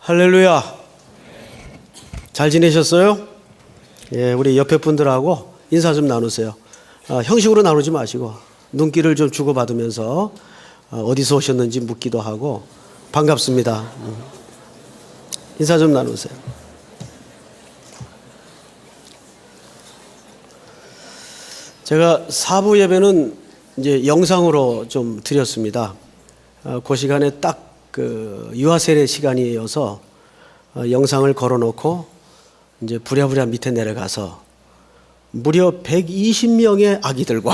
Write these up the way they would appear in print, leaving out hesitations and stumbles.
할렐루야. 잘 지내셨어요? 예, 우리 옆에 분들하고 인사 좀 나누세요. 형식으로 나누지 마시고 눈길을 좀 주고받으면서 어디서 오셨는지 묻기도 하고 반갑습니다. 인사 좀 나누세요. 제가 사부 예배는 이제 영상으로 좀 드렸습니다. 그 시간에 딱 유아 세례 시간이어서 영상을 걸어놓고 이제 부랴부랴 밑에 내려가서 무려 120명의 아기들과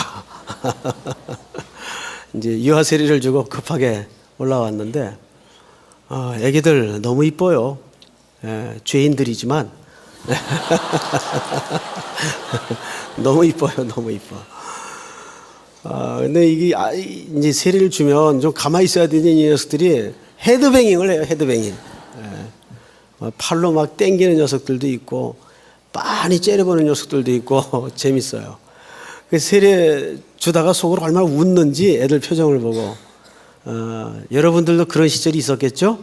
이제 유아 세례를 주고 급하게 올라왔는데 아기들 너무 이뻐요. 죄인들이지만 너무 이뻐요, 너무 이뻐. 근데 이게 이제 세례를 주면 좀 가만히 있어야 되는 이 녀석들이 헤드뱅잉을 해요, 헤드뱅잉. 팔로 막 땡기는 녀석들도 있고, 빤히 째려보는 녀석들도 있고, 재밌어요. 세례 주다가 속으로 얼마나 웃는지 애들 표정을 보고, 여러분들도 그런 시절이 있었겠죠?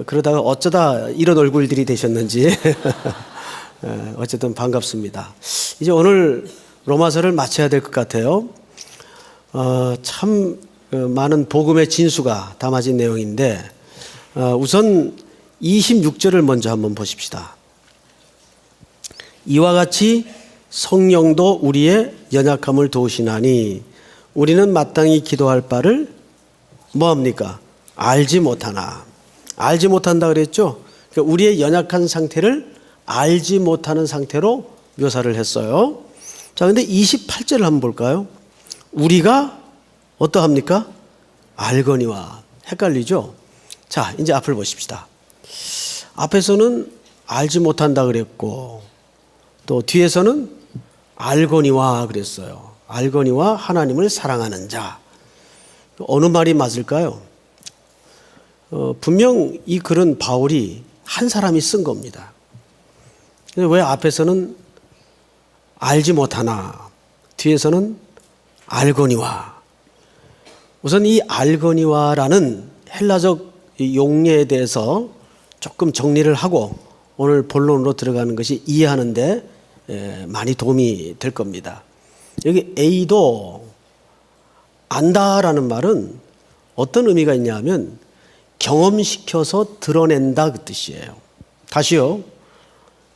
그러다가 어쩌다 이런 얼굴들이 되셨는지, 어쨌든 반갑습니다. 이제 오늘 로마서를 마쳐야 될 것 같아요. 참 많은 복음의 진수가 담아진 내용인데 우선 26절을 먼저 한번 보십시다. 이와 같이 성령도 우리의 연약함을 도우시나니 우리는 마땅히 기도할 바를 뭐합니까? 알지 못하나. 알지 못한다 그랬죠? 그러니까 우리의 연약한 상태를 알지 못하는 상태로 묘사를 했어요. 자, 근데 28절을 한번 볼까요? 우리가 어떠합니까? 알거니와. 헷갈리죠? 자, 이제 앞을 보십시다. 앞에서는 알지 못한다 그랬고, 또 뒤에서는 알거니와 그랬어요. 알거니와 하나님을 사랑하는 자. 어느 말이 맞을까요? 분명 이 글은 바울이 한 사람이 쓴 겁니다. 근데 왜 앞에서는 알지 못하나, 뒤에서는 알거니와. 우선 이 알거니와라는 헬라적 용례에 대해서 조금 정리를 하고 오늘 본론으로 들어가는 것이 이해하는데 많이 도움이 될 겁니다. 여기 에이도 안다라는 말은 어떤 의미가 있냐면 경험시켜서 드러낸다 그 뜻이에요. 다시요.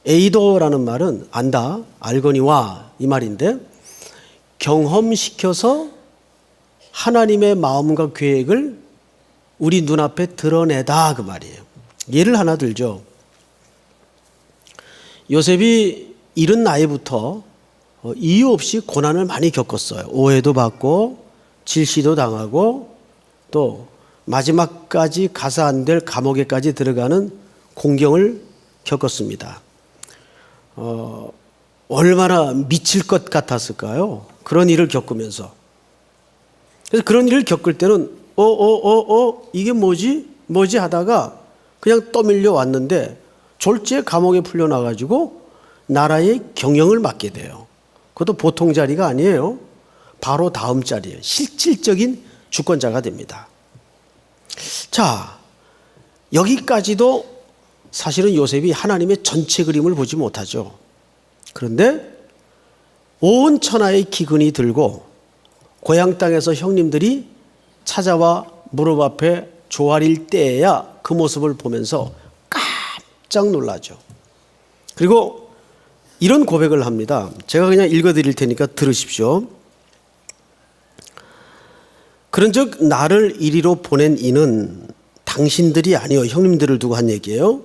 에이도라는 말은 안다, 알거니와 이 말인데 경험시켜서 하나님의 마음과 계획을 우리 눈앞에 드러내다 그 말이에요. 예를 하나 들죠. 요셉이 이른 나이부터 이유 없이 고난을 많이 겪었어요. 오해도 받고 질시도 당하고 또 마지막까지 가서 안 될 감옥에까지 들어가는 공경을 겪었습니다. 얼마나 미칠 것 같았을까요? 그런 일을 겪으면서. 그래서 그런 일을 겪을 때는 이게 뭐지 하다가 그냥 떠밀려 왔는데 졸지에 감옥에 풀려나가지고 나라의 경영을 맡게 돼요. 그것도 보통 자리가 아니에요. 바로 다음 자리에 실질적인 주권자가 됩니다. 자, 여기까지도 사실은 요셉이 하나님의 전체 그림을 보지 못하죠. 그런데 온 천하의 기근이 들고 고향 땅에서 형님들이 찾아와 무릎 앞에 조아릴 때에야 그 모습을 보면서 깜짝 놀라죠. 그리고 이런 고백을 합니다. 제가 그냥 읽어드릴 테니까 들으십시오. 그런즉 나를 이리로 보낸 이는 당신들이 아니요, 형님들을 두고 한 얘기예요.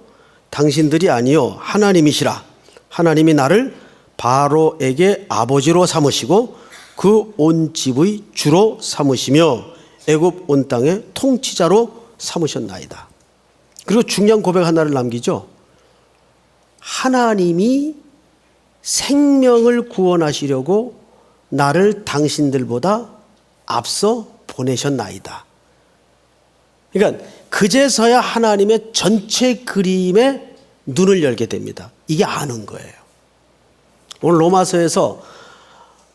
당신들이 아니요, 하나님이시라. 하나님이 나를 바로에게 아버지로 삼으시고 그 온 집의 주로 삼으시며 애굽 온 땅의 통치자로 삼으셨나이다. 그리고 중요한 고백 하나를 남기죠. 하나님이 생명을 구원하시려고 나를 당신들보다 앞서 보내셨나이다. 그러니까 그제서야 하나님의 전체 그림에 눈을 열게 됩니다. 이게 아는 거예요. 오늘 로마서에서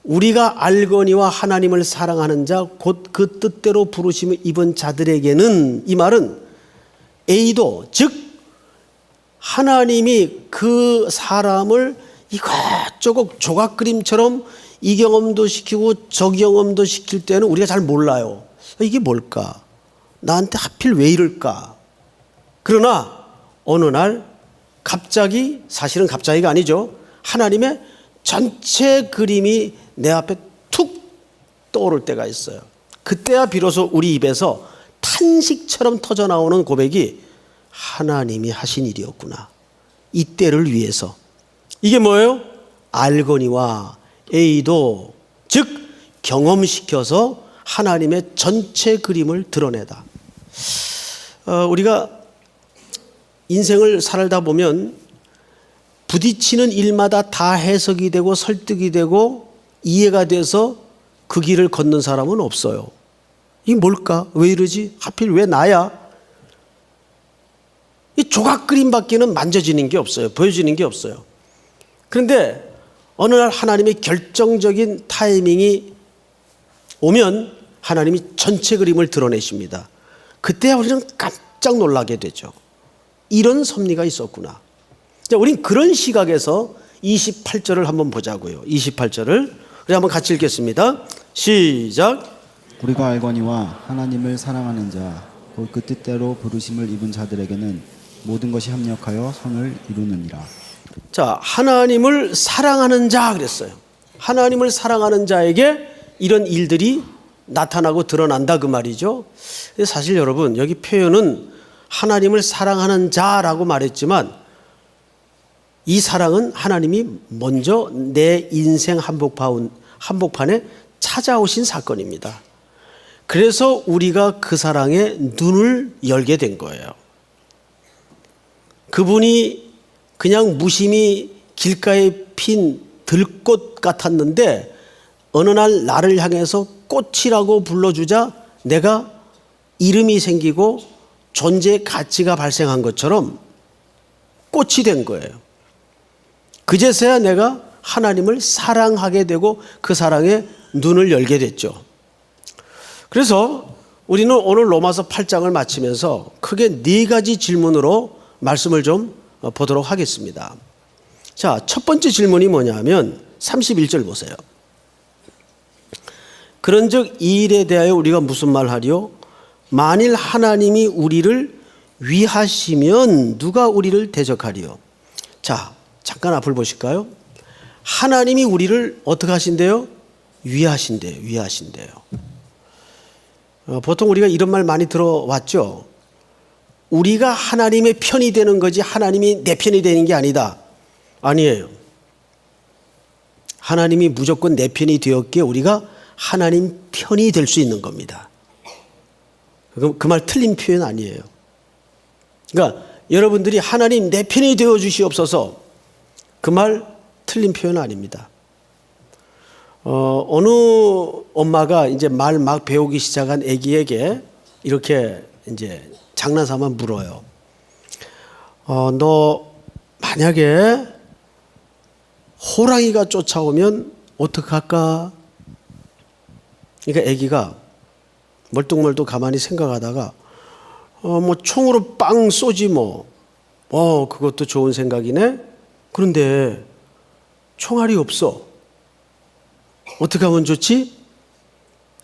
우리가 알거니와 하나님을 사랑하는 자 곧 그 뜻대로 부르심을 입은 자들에게는 이 말은 A도, 즉 하나님이 그 사람을 이것저것 조각 그림처럼 이 경험도 시키고 저 경험도 시킬 때는 우리가 잘 몰라요. 이게 뭘까? 나한테 하필 왜 이럴까? 그러나 어느 날 갑자기, 사실은 갑자기가 아니죠, 하나님의 전체 그림이 내 앞에 툭 떠오를 때가 있어요. 그때야 비로소 우리 입에서 탄식처럼 터져나오는 고백이 하나님이 하신 일이었구나. 이때를 위해서. 이게 뭐예요? 알거니와 A도, 즉 경험시켜서 하나님의 전체 그림을 드러내다. 우리가 인생을 살다 보면 부딪히는 일마다 다 해석이 되고 설득이 되고 이해가 돼서 그 길을 걷는 사람은 없어요. 이게 뭘까? 왜 이러지? 하필 왜 나야? 이 조각 그림밖에는 만져지는 게 없어요. 보여지는 게 없어요. 그런데 어느 날 하나님의 결정적인 타이밍이 오면 하나님이 전체 그림을 드러내십니다. 그때야 우리는 깜짝 놀라게 되죠. 이런 섭리가 있었구나. 자, 우린 그런 시각에서 28절을 한번 보자고요. 28절을 우리 한번 같이 읽겠습니다. 시작. 우리가 알거니와 하나님을 사랑하는 자, 곧 그 뜻대로 부르심을 입은 자들에게는 모든 것이 합력하여 선을 이루느니라. 자, 하나님을 사랑하는 자 그랬어요. 하나님을 사랑하는 자에게 이런 일들이 나타나고 드러난다 그 말이죠. 사실 여러분, 여기 표현은 하나님을 사랑하는 자라고 말했지만 이 사랑은 하나님이 먼저 내 인생 한복판에 찾아오신 사건입니다. 그래서 우리가 그 사랑에 눈을 열게 된 거예요. 그분이 그냥 무심히 길가에 핀 들꽃 같았는데 어느 날 나를 향해서 꽃이라고 불러주자 내가 이름이 생기고 존재의 가치가 발생한 것처럼 꽃이 된 거예요. 그제서야 내가 하나님을 사랑하게 되고 그 사랑에 눈을 열게 됐죠. 그래서 우리는 오늘 로마서 8장을 마치면서 크게 4가지 질문으로 말씀을 좀 보도록 하겠습니다. 자, 첫 번째 질문이 뭐냐면 31절 보세요. 그런즉 이 일에 대하여 우리가 무슨 말하리요? 만일 하나님이 우리를 위하시면 누가 우리를 대적하리요? 자, 잠깐 앞을 보실까요? 하나님이 우리를 어떻게 하신대요? 위하신대요. 위하신대요. 보통 우리가 이런 말 많이 들어왔죠. 우리가 하나님의 편이 되는 거지 하나님이 내 편이 되는 게 아니다. 아니에요. 하나님이 무조건 내 편이 되었기에 우리가 하나님 편이 될 수 있는 겁니다. 그 말 틀린 표현 아니에요. 그러니까 여러분들이 하나님 내 편이 되어 주시옵소서, 그 말 틀린 표현 아닙니다. 어느 엄마가 이제 말 막 배우기 시작한 아기에게 이렇게 이제 장난삼아 물어요. 너 만약에 호랑이가 쫓아오면 어떡할까? 그러니까 아기가 멀뚱멀뚱 가만히 생각하다가 뭐 총으로 빵 쏘지 뭐. 그것도 좋은 생각이네. 그런데 총알이 없어. 어떻게 하면 좋지?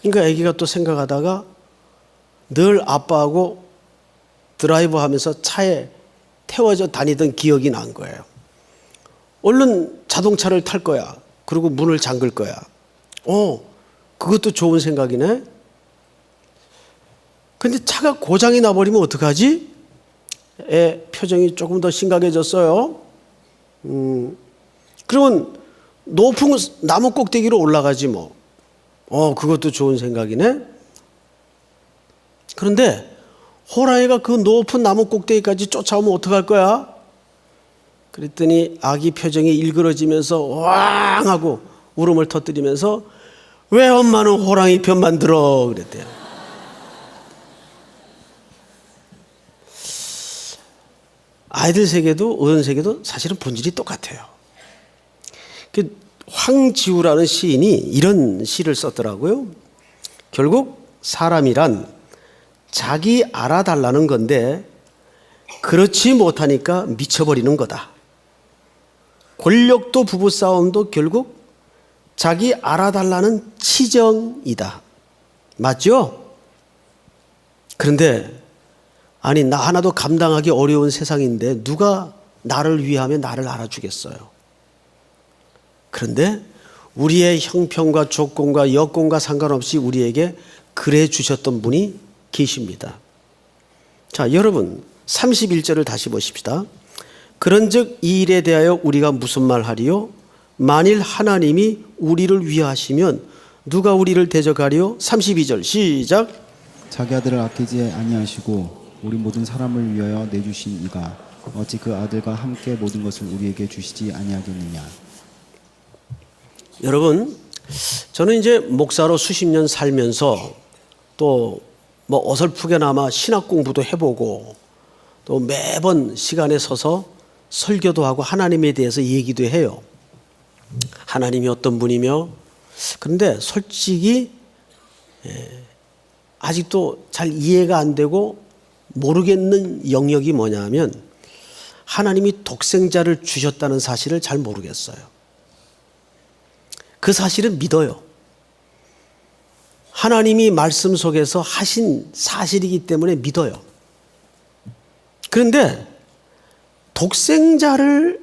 그러니까 아기가 또 생각하다가 늘 아빠하고 드라이브 하면서 차에 태워져 다니던 기억이 난 거예요. 얼른 자동차를 탈 거야. 그리고 문을 잠글 거야. 그것도 좋은 생각이네. 근데 차가 고장이 나버리면 어떡하지? 애 표정이 조금 더 심각해졌어요. 그러면 높은 나무 꼭대기로 올라가지 뭐. 그것도 좋은 생각이네. 그런데 호랑이가 그 높은 나무 꼭대기까지 쫓아오면 어떡할 거야? 그랬더니 아기 표정이 일그러지면서 왕 하고 울음을 터뜨리면서 왜 엄마는 호랑이 편만 들어? 그랬대요. 아이들 세계도 어른 세계도 사실은 본질이 똑같아요. 황지우라는 시인이 이런 시를 썼더라고요. 결국 사람이란 자기 알아달라는 건데 그렇지 못하니까 미쳐버리는 거다. 권력도 부부싸움도 결국 자기 알아달라는 치정이다. 맞죠? 그런데 아니 나 하나도 감당하기 어려운 세상인데 누가 나를 위하면 나를 알아주겠어요. 그런데 우리의 형편과 조건과 여건과 상관없이 우리에게 그래 주셨던 분이 계십니다. 자, 여러분 31절을 다시 보십시다. 그런즉 이 일에 대하여 우리가 무슨 말하리요? 만일 하나님이 우리를 위하시면 누가 우리를 대적하리요? 32절 시작. 자기 아들을 아끼지 아니하시고 우리 모든 사람을 위하여 내주신 이가 어찌 그 아들과 함께 모든 것을 우리에게 주시지 아니하겠느냐. 여러분, 저는 이제 목사로 수십 년 살면서 또 뭐 어설프게나마 신학 공부도 해보고 또 매번 시간에 서서 설교도 하고 하나님에 대해서 얘기도 해요. 하나님이 어떤 분이며, 그런데 솔직히 아직도 잘 이해가 안 되고 모르겠는 영역이 뭐냐면 하나님이 독생자를 주셨다는 사실을 잘 모르겠어요. 그 사실은 믿어요. 하나님이 말씀 속에서 하신 사실이기 때문에 믿어요. 그런데 독생자를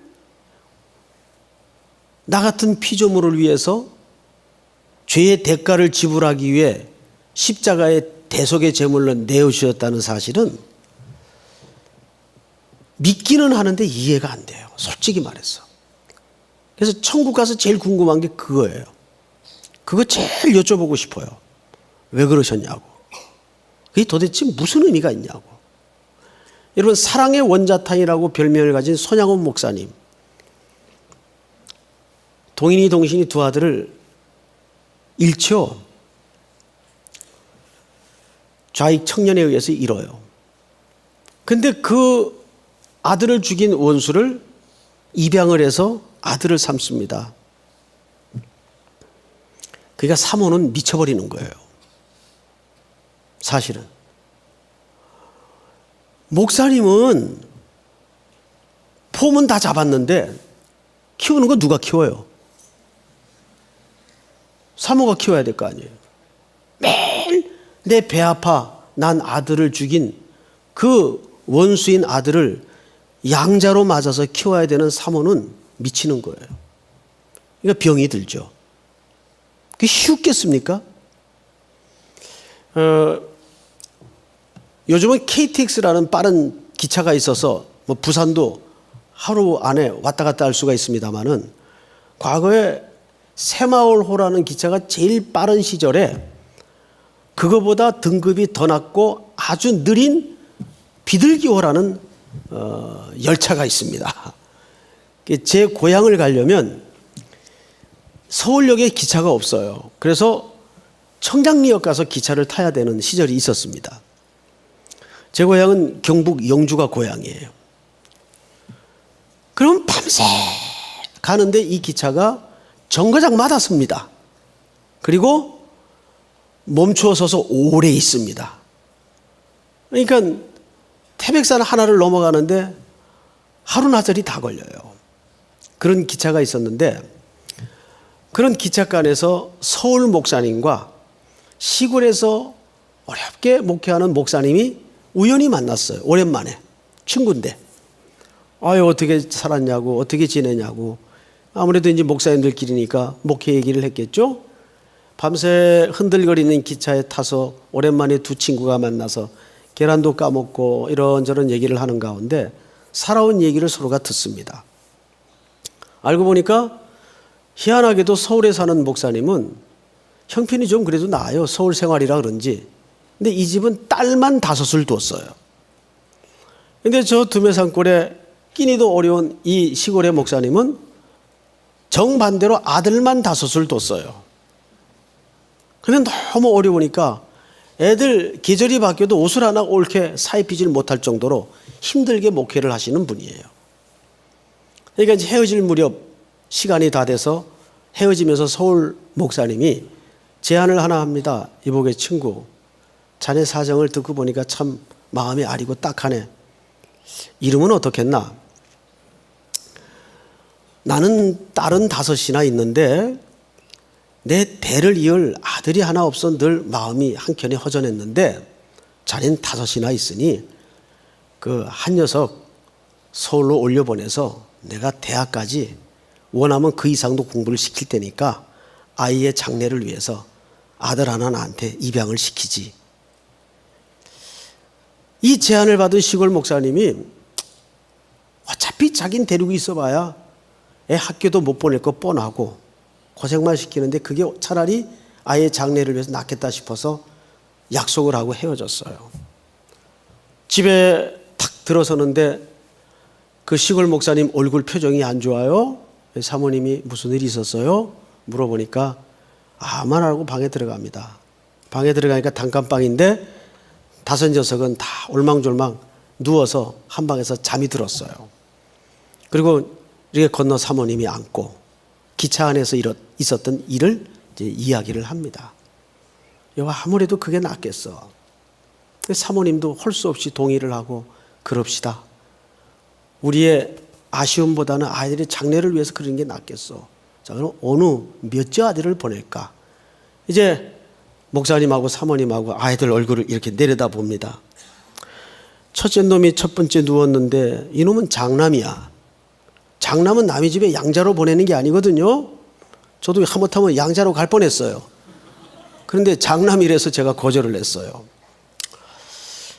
나 같은 피조물을 위해서 죄의 대가를 지불하기 위해 십자가의 대속의 제물로 내어주셨다는 사실은 믿기는 하는데 이해가 안 돼요. 솔직히 말해서. 그래서 천국 가서 제일 궁금한 게 그거예요. 그거 제일 여쭤보고 싶어요. 왜 그러셨냐고. 그게 도대체 무슨 의미가 있냐고. 여러분, 사랑의 원자탄이라고 별명을 가진 손양원 목사님, 동인이 동신이 두 아들을 잃죠. 좌익 청년에 의해서 잃어요. 근데 그 아들을 죽인 원수를 입양을 해서 아들을 삼습니다. 그러니까 사모는 미쳐버리는 거예요. 사실은. 목사님은 폼은 다 잡았는데 키우는 건 누가 키워요? 사모가 키워야 될 거 아니에요. 매일 내 배 아파 난 아들을 죽인 그 원수인 아들을 양자로 맞아서 키워야 되는 사모는 미치는 거예요. 그러니까 병이 들죠. 그게 쉽겠습니까? 요즘은 KTX라는 빠른 기차가 있어서 뭐 부산도 하루 안에 왔다 갔다 할 수가 있습니다만은 과거에 새마을호라는 기차가 제일 빠른 시절에 그거보다 등급이 더 낮고 아주 느린 비둘기호라는 열차가 있습니다. 제 고향을 가려면 서울역에 기차가 없어요. 그래서 청량리역 가서 기차를 타야 되는 시절이 있었습니다. 제 고향은 경북 영주가 고향이에요. 그럼 밤새 가는데 이 기차가 정거장마다 섭니다. 그리고 멈추어 서서 오래 있습니다. 그러니까 태백산 하나를 넘어가는데 하루나절이 다 걸려요. 그런 기차가 있었는데 그런 기차간에서 서울 목사님과 시골에서 어렵게 목회하는 목사님이 우연히 만났어요. 오랜만에. 친구인데. 아유, 어떻게 살았냐고, 어떻게 지내냐고. 아무래도 이제 목사님들끼리니까 목회 얘기를 했겠죠. 밤새 흔들거리는 기차에 타서 오랜만에 두 친구가 만나서 계란도 까먹고 이런저런 얘기를 하는 가운데 살아온 얘기를 서로가 듣습니다. 알고 보니까 희한하게도 서울에 사는 목사님은 형편이 좀 그래도 나아요. 서울 생활이라 그런지. 근데 이 집은 딸만 5을 뒀어요. 근데 저 두메산골에 끼니도 어려운 이 시골의 목사님은 정반대로 아들만 5을 뒀어요. 근데 너무 어려우니까 애들 계절이 바뀌어도 옷을 하나 옳게 사입히질 못할 정도로 힘들게 목회를 하시는 분이에요. 그러니까 이제 헤어질 무렵 시간이 다 돼서 헤어지면서 서울 목사님이 제안을 하나 합니다. 이복의 친구, 자네 사정을 듣고 보니까 참 마음이 아리고 딱하네. 이름은 어떻겠나? 나는 딸은 5이나 있는데 내 대를 이을 아들이 하나 없어 늘 마음이 한켠에 허전했는데 자네는 5이나 있으니 그 한 녀석 서울로 올려보내서 내가 대학까지 원하면 그 이상도 공부를 시킬 테니까 아이의 장래를 위해서 아들 하나 나한테 입양을 시키지. 이 제안을 받은 시골 목사님이 어차피 자긴 데리고 있어봐야 애 학교도 못 보낼 거 뻔하고 고생만 시키는데 그게 차라리 아이의 장래를 위해서 낫겠다 싶어서 약속을 하고 헤어졌어요. 집에 탁 들어서는데 그 시골 목사님 얼굴 표정이 안 좋아요. 사모님이 무슨 일이 있었어요? 물어보니까 아만 하고 방에 들어갑니다. 방에 들어가니까 단칸방인데 5 녀석은 다 올망졸망 누워서 한 방에서 잠이 들었어요. 그리고 이렇게 건너 사모님이 앉고 기차 안에서 있었던 일을 이제 이야기를 합니다. 여보, 아무래도 그게 낫겠어. 사모님도 할 수 없이 동의를 하고 그럽시다. 우리의 아쉬움보다는 아이들의 장래를 위해서 그러는 게 낫겠어. 자, 그럼 어느 몇째 아들을 보낼까? 이제 목사님하고 사모님하고 아이들 얼굴을 이렇게 내려다 봅니다. 첫째 놈이 첫 번째 누웠는데 이놈은 장남이야. 장남은 남의 집에 양자로 보내는 게 아니거든요. 저도 하마터면 양자로 갈 뻔했어요. 그런데 장남이라서 제가 거절을 했어요.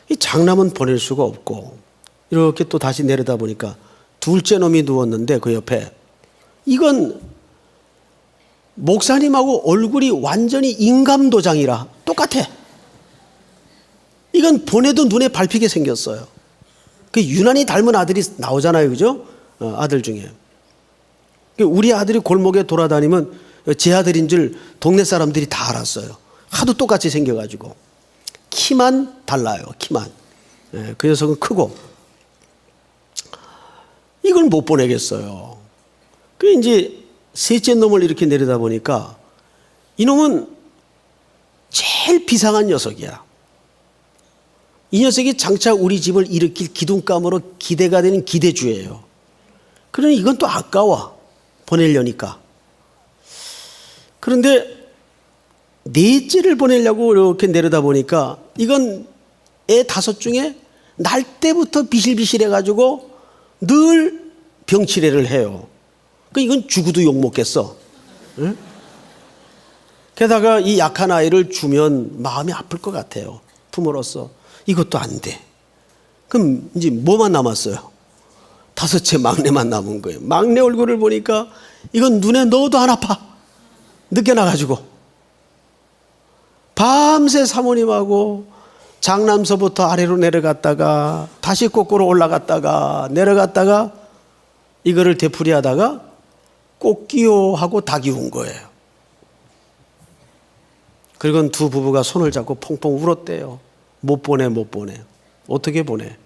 이 장남은 보낼 수가 없고 이렇게 또 다시 내려다 보니까 둘째 놈이 누웠는데 그 옆에 이건 목사님하고 얼굴이 완전히 인감도장이라 똑같아. 이건 보내도 눈에 밟히게 생겼어요. 그 유난히 닮은 아들이 나오잖아요, 그죠? 아들 중에. 우리 아들이 골목에 돌아다니면 제 아들인 줄 동네 사람들이 다 알았어요. 하도 똑같이 생겨가지고. 키만 달라요, 키만. 그 녀석은 크고. 이걸 못 보내겠어요. 그 이제 셋째 놈을 이렇게 내려다 보니까 이놈은 제일 비상한 녀석이야. 이 녀석이 장차 우리 집을 일으킬 기둥감으로 기대가 되는 기대주예요. 그러니 이건 또 아까워. 보내려니까. 그런데 넷째를 보내려고 이렇게 내려다 보니까 이건 애 5 중에 날 때부터 비실비실해가지고 늘 병치레를 해요. 이건 죽어도 욕 먹겠어. 응? 게다가 이 약한 아이를 주면 마음이 아플 것 같아요. 부모로서. 이것도 안 돼. 그럼 이제 뭐만 남았어요? 5째 막내만 남은 거예요. 막내 얼굴을 보니까 이건 눈에 넣어도 안 아파. 늦게 나가지고. 밤새 사모님하고 장남서부터 아래로 내려갔다가 다시 거꾸로 올라갔다가 내려갔다가 이거를 되풀이하다가 꽃기요 하고 닭이 운 거예요. 그리고 두 부부가 손을 잡고 펑펑 울었대요. 못 보내. 어떻게 보내?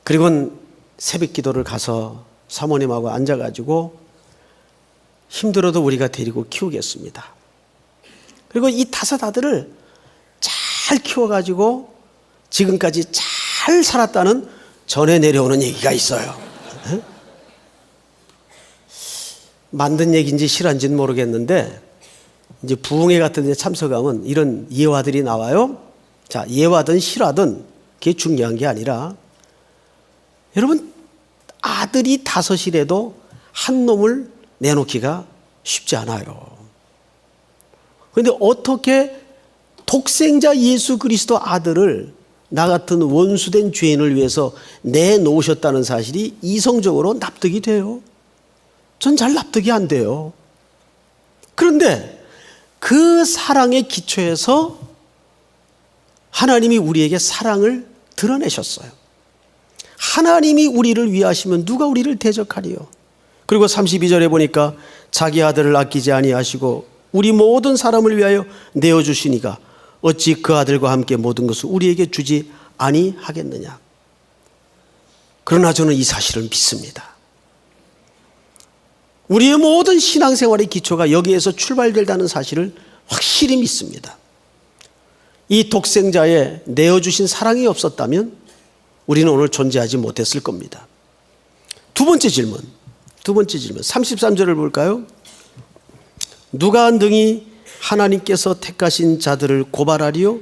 그리고 새벽 기도를 가서 사모님하고 앉아가지고 힘들어도 우리가 데리고 키우겠습니다. 그리고 이 5 아들을 잘 키워가지고 지금까지 잘 살았다는 전해 내려오는 얘기가 있어요. 만든 얘기인지 실화인지는 모르겠는데 이제 부흥회 같은 데 참석하면 이런 예화들이 나와요. 자, 예화든 실화든 그게 중요한 게 아니라 여러분 아들이 5이라도 한 놈을 내놓기가 쉽지 않아요. 그런데 어떻게 독생자 예수 그리스도 아들을 나 같은 원수된 죄인을 위해서 내놓으셨다는 사실이 이성적으로 납득이 돼요? 전 잘 납득이 안 돼요. 그런데 그 사랑의 기초에서 하나님이 우리에게 사랑을 드러내셨어요. 하나님이 우리를 위하시면 누가 우리를 대적하리요? 그리고 32절에 보니까 자기 아들을 아끼지 아니하시고 우리 모든 사람을 위하여 내어주시니가 어찌 그 아들과 함께 모든 것을 우리에게 주지 아니하겠느냐. 그러나 저는 이 사실을 믿습니다. 우리의 모든 신앙생활의 기초가 여기에서 출발된다는 사실을 확실히 믿습니다. 이 독생자의 내어주신 사랑이 없었다면 우리는 오늘 존재하지 못했을 겁니다. 두 번째 질문 33절을 볼까요? 누가 능히 하나님께서 택하신 자들을 고발하리요?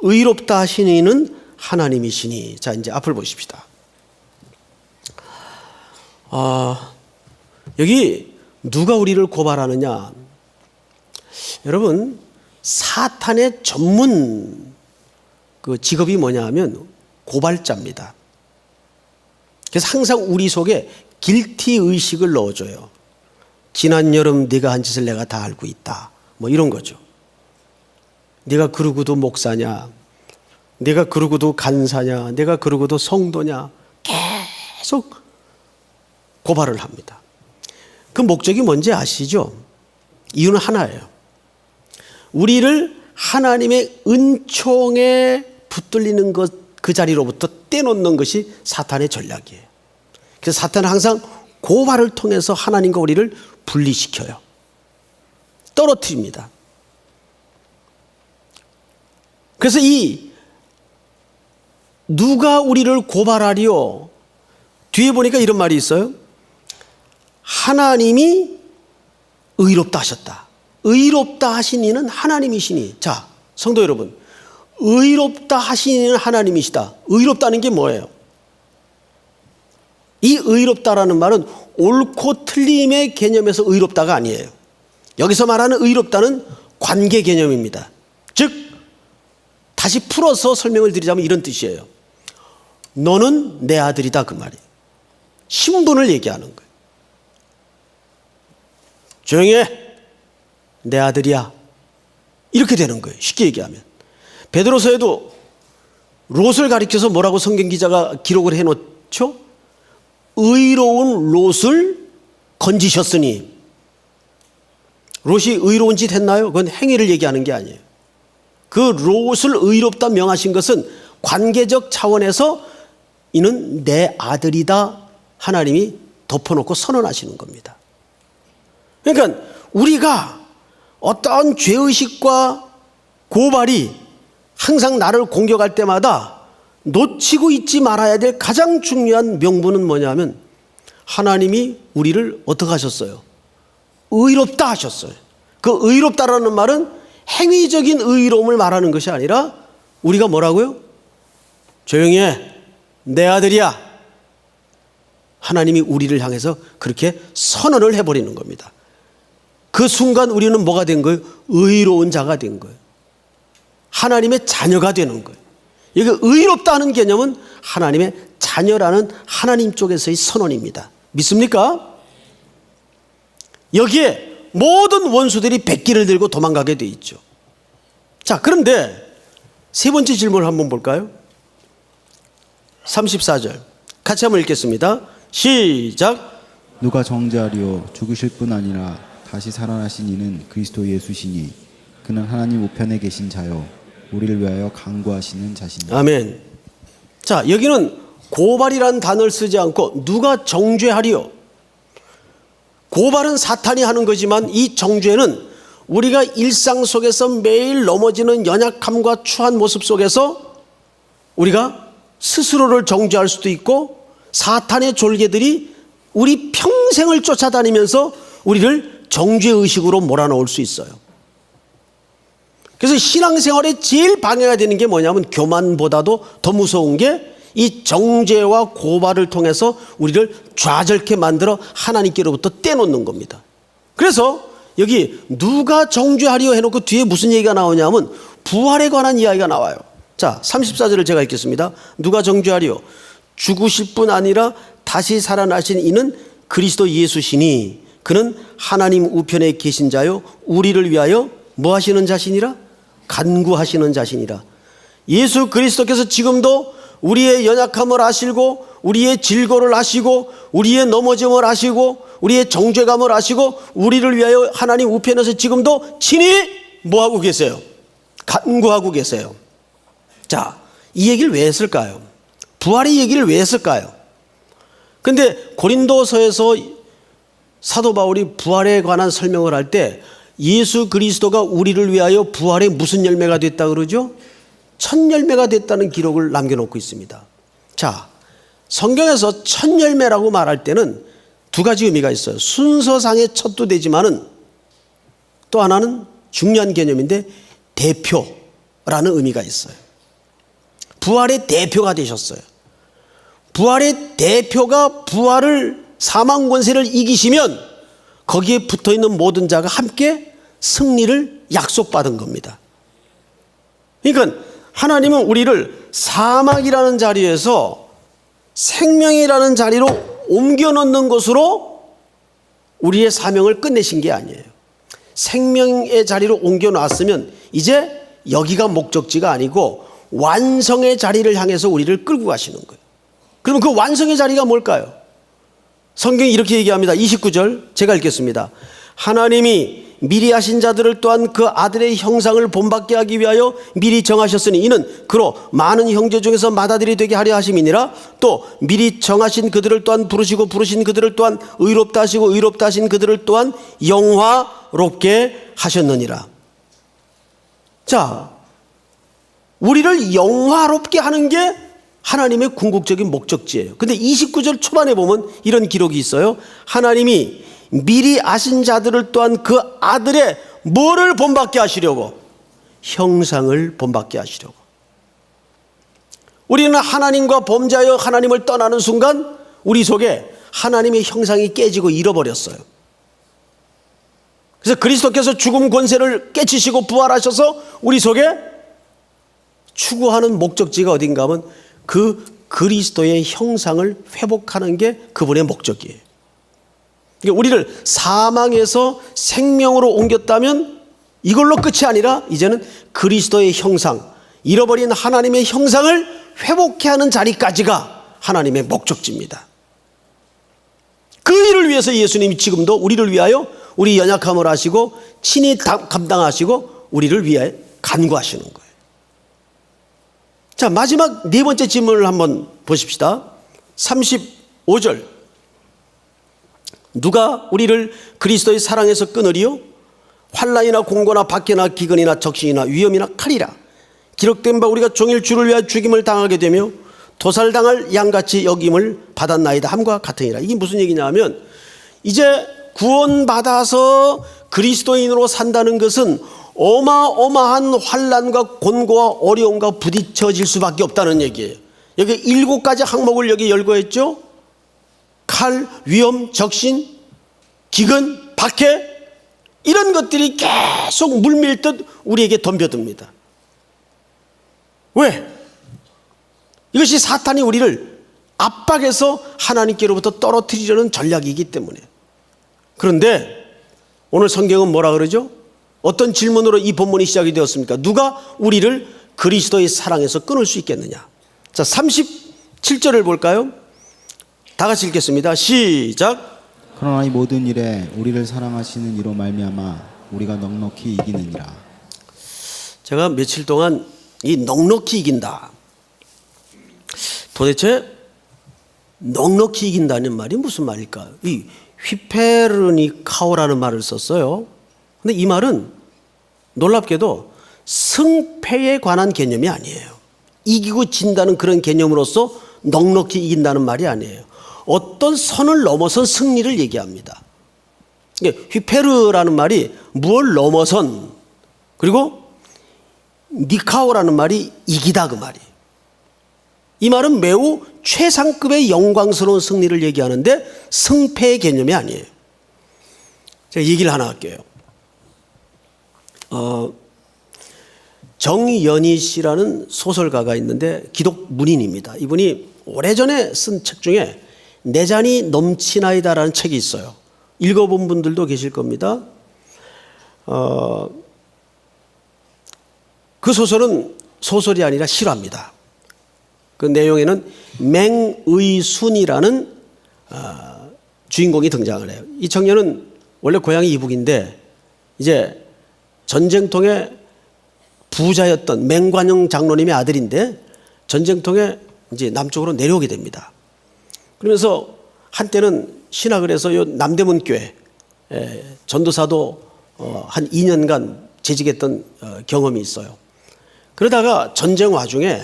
의롭다 하신 이는 하나님이시니. 자, 이제 앞을 보십시다. 여기 누가 우리를 고발하느냐? 여러분, 사탄의 전문 그 직업이 뭐냐 하면 고발자입니다. 그래서 항상 우리 속에 길티 의식을 넣어줘요. 지난 여름 네가 한 짓을 내가 다 알고 있다. 뭐 이런 거죠. 네가 그러고도 목사냐? 네가 그러고도 간사냐? 네가 그러고도 성도냐? 계속 고발을 합니다. 그 목적이 뭔지 아시죠? 이유는 하나예요. 우리를 하나님의 은총에 붙들리는 그 자리로부터 떼놓는 것이 사탄의 전략이에요. 그래서 사탄은 항상 고발을 통해서 하나님과 우리를 분리시켜요. 떨어뜨립니다. 그래서 이 누가 우리를 고발하리요? 뒤에 보니까 이런 말이 있어요. 하나님이 의롭다 하셨다. 의롭다 하신 이는 하나님이시니. 자, 성도 여러분, 의롭다 하신 이는 하나님이시다. 의롭다는 게 뭐예요? 이 의롭다라는 말은 옳고 틀림의 개념에서 의롭다가 아니에요. 여기서 말하는 의롭다는 관계 개념입니다. 즉 다시 풀어서 설명을 드리자면 이런 뜻이에요. 너는 내 아들이다, 그 말이에요. 신분을 얘기하는 거예요. 조용히 해. 내 아들이야. 이렇게 되는 거예요. 쉽게 얘기하면. 베드로서에도 롯을 가리켜서 뭐라고 성경 기자가 기록을 해놓죠? 의로운 롯을 건지셨으니. 롯이 의로운 짓 했나요? 그건 행위를 얘기하는 게 아니에요. 그 롯을 의롭다 명하신 것은 관계적 차원에서 이는 내 아들이다 하나님이 덮어놓고 선언하시는 겁니다. 그러니까 우리가 어떤 죄의식과 고발이 항상 나를 공격할 때마다 놓치고 있지 말아야 될 가장 중요한 명분은 뭐냐면 하나님이 우리를 어떻게 하셨어요? 의롭다 하셨어요. 그 의롭다라는 말은 행위적인 의로움을 말하는 것이 아니라 우리가 뭐라고요? 조용히 해. 내 아들이야. 하나님이 우리를 향해서 그렇게 선언을 해버리는 겁니다. 그 순간 우리는 뭐가 된 거예요? 의로운 자가 된 거예요. 하나님의 자녀가 되는 거예요. 여기 의롭다는 개념은 하나님의 자녀라는 하나님 쪽에서의 선언입니다. 믿습니까? 여기에 모든 원수들이 백기를 들고 도망가게 돼 있죠. 자, 그런데 세 번째 질문을 한번 볼까요? 34절 같이 한번 읽겠습니다. 시작. 누가 정죄하리요? 죽으실 뿐 아니라 다시 살아나신 이는 그리스도 예수시니 그는 하나님 우편에 계신 자요 우리를 위하여 간구하시는 자시니. 아멘. 자, 여기는 고발이라는 단어를 쓰지 않고 누가 정죄하리요? 고발은 사탄이 하는 거지만 이 정죄는 우리가 일상 속에서 매일 넘어지는 연약함과 추한 모습 속에서 우리가 스스로를 정죄할 수도 있고 사탄의 졸개들이 우리 평생을 쫓아다니면서 우리를 정죄의식으로 몰아넣을 수 있어요. 그래서 신앙생활에 제일 방해가 되는 게 뭐냐면 교만보다도 더 무서운 게 이 정죄와 고발을 통해서 우리를 좌절케 만들어 하나님께로부터 떼놓는 겁니다. 그래서 여기 누가 정죄하리요 해놓고 뒤에 무슨 얘기가 나오냐면 부활에 관한 이야기가 나와요. 자, 34절을 제가 읽겠습니다. 누가 정죄하리요? 죽으실 뿐 아니라 다시 살아나신 이는 그리스도 예수시니 그는 하나님 우편에 계신 자요 우리를 위하여 뭐 하시는 자신이라? 간구하시는 자신이라. 예수 그리스도께서 지금도 우리의 연약함을 아시고 우리의 질고를 아시고 우리의 넘어짐을 아시고 우리의 정죄감을 아시고 우리를 위하여 하나님 우편에서 지금도 친히 뭐하고 계세요? 간구하고 계세요. 자, 이 얘기를 왜 했을까요? 부활의 얘기를 왜 했을까요? 근데 고린도서에서 사도 바울이 부활에 관한 설명을 할 때 예수 그리스도가 우리를 위하여 부활에 무슨 열매가 됐다 그러죠? 첫 열매가 됐다는 기록을 남겨놓고 있습니다. 자, 성경에서 첫 열매라고 말할 때는 두 가지 의미가 있어요. 순서상의 첫도 되지만은 또 하나는 중요한 개념인데 대표라는 의미가 있어요. 부활의 대표가 되셨어요. 부활의 대표가 부활을 사망 권세를 이기시면 거기에 붙어있는 모든 자가 함께 승리를 약속받은 겁니다. 그러니까 하나님은 우리를 사망이라는 자리에서 생명이라는 자리로 옮겨 놓는 것으로 우리의 사명을 끝내신 게 아니에요. 생명의 자리로 옮겨 놨으면 이제 여기가 목적지가 아니고 완성의 자리를 향해서 우리를 끌고 가시는 거예요. 그럼 그 완성의 자리가 뭘까요? 성경이 이렇게 얘기합니다. 29절 제가 읽겠습니다. 하나님이 미리 하신 자들을 또한 그 아들의 형상을 본받게 하기 위하여 미리 정하셨으니 이는 그로 많은 형제 중에서 맏아들이 되게 하려 하심이니라. 또 미리 정하신 그들을 또한 부르시고 부르신 그들을 또한 의롭다 하시고 의롭다 하신 그들을 또한 영화롭게 하셨느니라. 자, 우리를 영화롭게 하는 게 하나님의 궁극적인 목적지예요. 근데 29절 초반에 보면 이런 기록이 있어요. 하나님이 미리 아신 자들을 또한 그 아들의 뭐를 본받게 하시려고? 형상을 본받게 하시려고. 우리는 하나님과 범죄하여 하나님을 떠나는 순간 우리 속에 하나님의 형상이 깨지고 잃어버렸어요. 그래서 그리스도께서 죽음 권세를 깨치시고 부활하셔서 우리 속에 추구하는 목적지가 어딘가 하면 그 그리스도의 형상을 회복하는 게 그분의 목적이에요. 그러니까 우리를 사망에서 생명으로 옮겼다면 이걸로 끝이 아니라 이제는 그리스도의 형상, 잃어버린 하나님의 형상을 회복해 하는 자리까지가 하나님의 목적지입니다. 그 일을 위해서 예수님이 지금도 우리를 위하여 우리 연약함을 하시고 친히 감당하시고 우리를 위해 간구하시는 거예요. 자, 마지막 네 번째 질문을 한번 보십시다. 35절. 누가 우리를 그리스도의 사랑에서 끊으리요? 환난이나 공고나 박해나 기근이나 적신이나 위험이나 칼이라. 기록된 바 우리가 종일 주를 위하여 죽임을 당하게 되며 도살당할 양같이 여김을 받았나이다 함과 같으니라. 이게 무슨 얘기냐 하면 이제 구원받아서 그리스도인으로 산다는 것은 어마어마한 환난과 곤고와 어려움과 부딪혀질 수밖에 없다는 얘기예요. 여기 7가지 항목을 여기 열거했죠. 칼, 위험, 적신, 기근, 박해 이런 것들이 계속 물밀듯 우리에게 덤벼듭니다. 왜? 이것이 사탄이 우리를 압박해서 하나님께로부터 떨어뜨리려는 전략이기 때문에. 그런데 오늘 성경은 뭐라 그러죠? 어떤 질문으로 이 본문이 시작이 되었습니까? 누가 우리를 그리스도의 사랑에서 끊을 수 있겠느냐? 자, 37절을 볼까요? 다 같이 읽겠습니다. 시작. 그러나 이 모든 일에 우리를 사랑하시는 이로 말미암아 우리가 넉넉히 이기느니라. 제가 며칠 동안 이 넉넉히 이긴다. 도대체 넉넉히 이긴다는 말이 무슨 말일까? 이 휘페르니카오라는 말을 썼어요. 근데 이 말은 놀랍게도 승패에 관한 개념이 아니에요. 이기고 진다는 그런 개념으로서 넉넉히 이긴다는 말이 아니에요. 어떤 선을 넘어선 승리를 얘기합니다. 휘페르라는 말이 무엇을 넘어선, 그리고 니카오라는 말이 이기다 그 말이에요. 이 말은 매우 최상급의 영광스러운 승리를 얘기하는데 승패의 개념이 아니에요. 제가 얘기를 하나 할게요. 정연희 씨라는 소설가가 있는데 기독 문인입니다. 이분이 오래전에 쓴 책 중에 내 잔이 넘치나이다라는 책이 있어요. 읽어본 분들도 계실 겁니다. 그 소설은 소설이 아니라 실화입니다. 그 내용에는 맹의순이라는 주인공이 등장을 해요. 이 청년은 원래 고향이 이북인데 이제 전쟁통에 부자였던 맹관영 장로님의 아들인데 전쟁통에 이제 남쪽으로 내려오게 됩니다. 그러면서 한때는 신학을 해서 요 남대문 교회 전도사도 한 2년간 재직했던 경험이 있어요. 그러다가 전쟁 와중에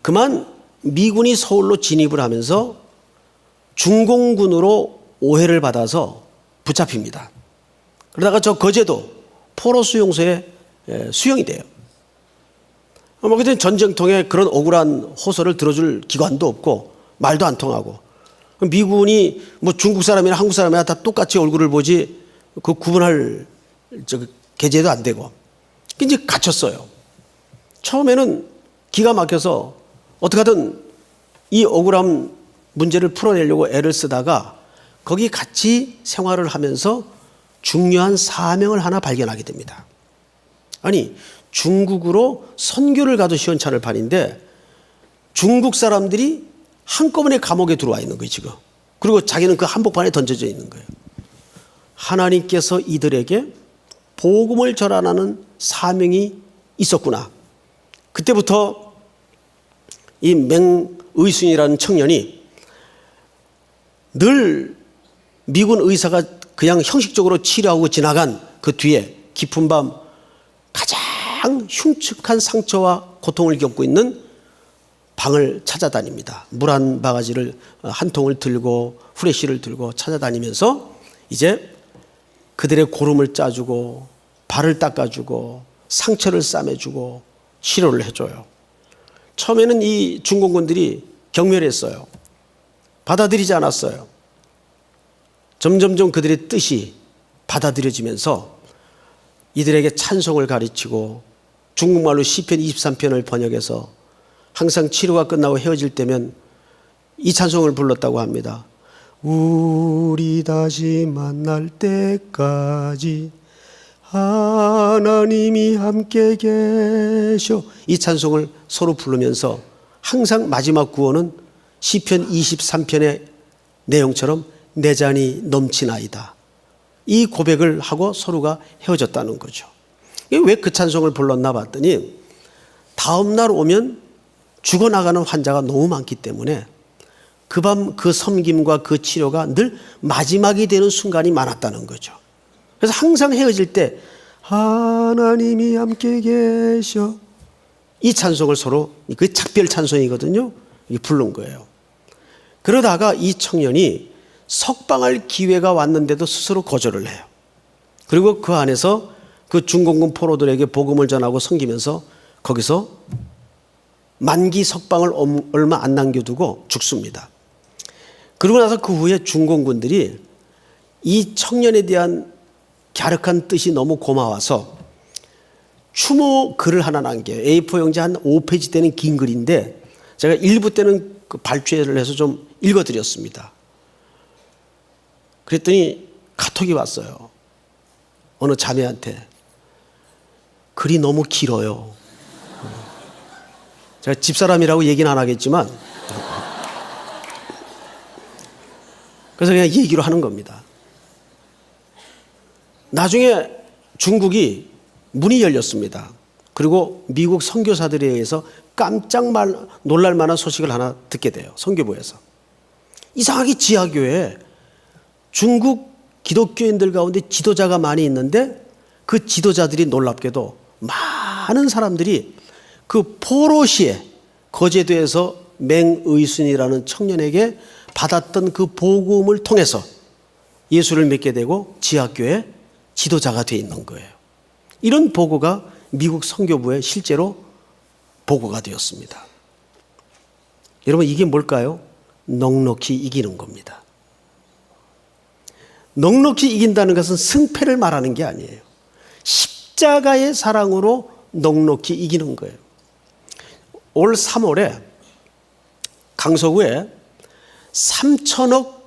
그만 미군이 서울로 진입을 하면서 중공군으로 오해를 받아서 붙잡힙니다. 그러다가 저 거제도 포로 수용소에 수용이 돼요. 그때 전쟁통에 그런 억울한 호소를 들어줄 기관도 없고 말도 안 통하고, 미군이 뭐 중국 사람이나 한국 사람이나 다 똑같이 얼굴을 보지 그 구분할 계제도 안 되고 이제 갇혔어요. 처음에는 기가 막혀서 어떻게든 이 억울한 문제를 풀어내려고 애를 쓰다가 거기 같이 생활을 하면서 중요한 사명을 하나 발견하게 됩니다. 아니, 중국으로 선교를 가도 시원찮을 판인데 중국 사람들이 한꺼번에 감옥에 들어와 있는 거예요, 지금. 그리고 자기는 그 한복판에 던져져 있는 거예요. 하나님께서 이들에게 복음을 전하는 사명이 있었구나. 그때부터 이 맹의순이라는 청년이 늘 미군 의사가 그냥 형식적으로 치료하고 지나간 그 뒤에 깊은 밤 가장 흉측한 상처와 고통을 겪고 있는 방을 찾아다닙니다. 물 한 바가지를 한 통을 들고 후레쉬를 들고 찾아다니면서 이제 그들의 고름을 짜주고 발을 닦아주고 상처를 싸매주고 치료를 해줘요. 처음에는 이 중공군들이 경멸했어요. 받아들이지 않았어요. 점점점 그들의 뜻이 받아들여지면서 이들에게 찬송을 가르치고 중국말로 시편 23편을 번역해서 항상 치료가 끝나고 헤어질 때면 이 찬송을 불렀다고 합니다. 우리 다시 만날 때까지 하나님이 함께 계셔. 이 찬송을 서로 부르면서 항상 마지막 구호는 시편 23편의 내용처럼 내 잔이 넘치나이다. 이 고백을 하고 서로가 헤어졌다는 거죠. 왜 그 찬송을 불렀나 봤더니 다음 날 오면 죽어나가는 환자가 너무 많기 때문에 그 밤 그 섬김과 그 치료가 늘 마지막이 되는 순간이 많았다는 거죠. 그래서 항상 헤어질 때 하나님이 함께 계셔, 이 찬송을 서로, 그 작별 찬송이거든요, 부른 거예요. 그러다가 이 청년이 석방할 기회가 왔는데도 스스로 거절을 해요. 그리고 그 안에서 그 중공군 포로들에게 복음을 전하고 섬기면서 거기서 만기 석방을 얼마 안 남겨두고 죽습니다. 그러고 나서 그 후에 중공군들이 이 청년에 대한 갸륵한 뜻이 너무 고마워서 추모 글을 하나 남겨요. A4 용지 한 5페이지 되는 긴 글인데 제가 일부 때는 그 발췌를 해서 좀 읽어드렸습니다. 그랬더니 카톡이 왔어요. 어느 자매한테. 글이 너무 길어요. 제가 집사람이라고 얘기는 안 하겠지만 그래서 그냥 얘기로 하는 겁니다. 나중에 중국이 문이 열렸습니다. 그리고 미국 선교사들에 의해서 깜짝 놀랄 만한 소식을 하나 듣게 돼요. 선교부에서. 이상하게 지하교회에 중국 기독교인들 가운데 지도자가 많이 있는데 그 지도자들이 놀랍게도 많은 사람들이 그 포로시에 거제도에서 맹의순이라는 청년에게 받았던 그 복음을 통해서 예수를 믿게 되고 지하교회 지도자가 되어 있는 거예요. 이런 보고가 미국 선교부에 실제로 보고가 되었습니다. 여러분, 이게 뭘까요? 넉넉히 이기는 겁니다. 넉넉히 이긴다는 것은 승패를 말하는 게 아니에요. 십자가의 사랑으로 넉넉히 이기는 거예요. 올 3월에 강서구에 3천억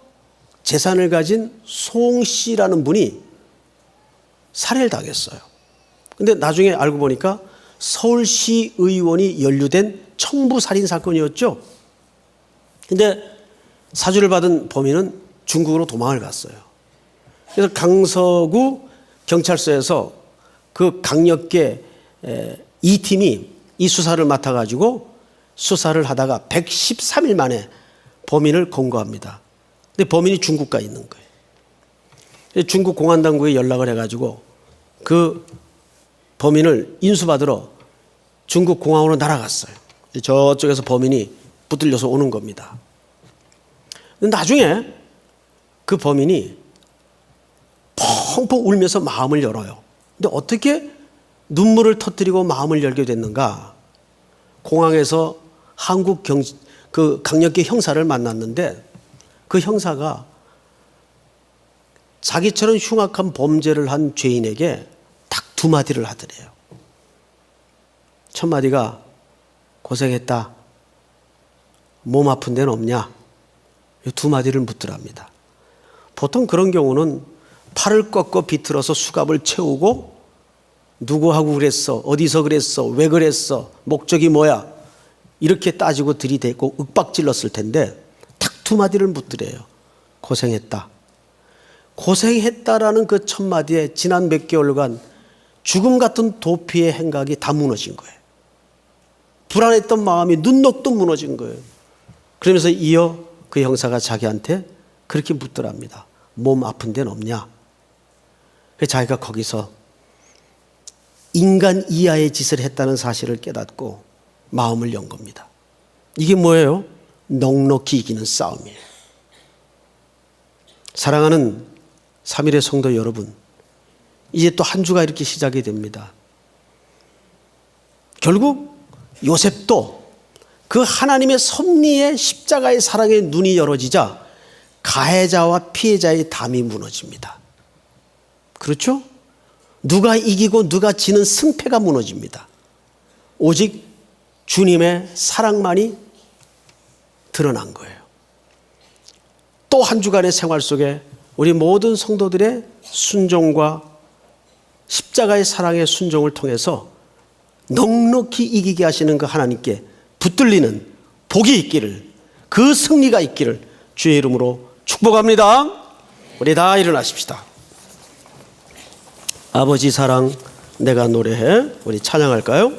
재산을 가진 송 씨라는 분이 살해를 당했어요. 근데 나중에 알고 보니까 서울시 의원이 연루된 청부 살인 사건이었죠. 근데 사주를 받은 범인은 중국으로 도망을 갔어요. 그래서 강서구 경찰서에서 그 강력계 2팀이 이 수사를 맡아가지고 수사를 하다가 113일 만에 범인을 검거합니다. 근데 범인이 중국가 있는 거예요. 중국 공안당국에 연락을 해가지고 그 범인을 인수받으러 중국 공항으로 날아갔어요. 저쪽에서 범인이 붙들려서 오는 겁니다. 나중에 그 범인이 펑펑 울면서 마음을 열어요. 근데 어떻게 눈물을 터뜨리고 마음을 열게 됐는가? 공항에서 한국 그 강력계 형사를 만났는데 그 형사가 자기처럼 흉악한 범죄를 한 죄인에게 딱 두 마디를 하더래요. 첫 마디가 고생했다. 몸 아픈 데는 없냐? 이 두 마디를 묻더랍니다. 보통 그런 경우는 팔을 꺾고 비틀어서 수갑을 채우고 누구하고 그랬어? 어디서 그랬어? 왜 그랬어? 목적이 뭐야? 이렇게 따지고 들이대고 윽박질렀을 텐데 딱 두 마디를 묻더래요. 고생했다. 고생했다라는 그 첫 마디에 지난 몇 개월간 죽음 같은 도피의 행각이 다 무너진 거예요. 불안했던 마음이 눈 녹듯 무너진 거예요. 그러면서 이어 그 형사가 자기한테 그렇게 묻더랍니다. 몸 아픈 데는 없냐? 그래서 자기가 거기서 인간 이하의 짓을 했다는 사실을 깨닫고 마음을 연 겁니다. 이게 뭐예요? 넉넉히 이기는 싸움이에요. 사랑하는 3일의 성도 여러분, 이제 또 한 주가 이렇게 시작이 됩니다. 결국 요셉도 그 하나님의 섭리의 십자가의 사랑의 눈이 열어지자 가해자와 피해자의 담이 무너집니다. 그렇죠? 누가 이기고 누가 지는 승패가 무너집니다. 오직 주님의 사랑만이 드러난 거예요. 또 한 주간의 생활 속에 우리 모든 성도들의 순종과 십자가의 사랑의 순종을 통해서 넉넉히 이기게 하시는 그 하나님께 붙들리는 복이 있기를, 그 승리가 있기를 주의 이름으로 축복합니다. 우리 다 일어나십시다. 아버지 사랑 내가 노래해. 우리 찬양할까요?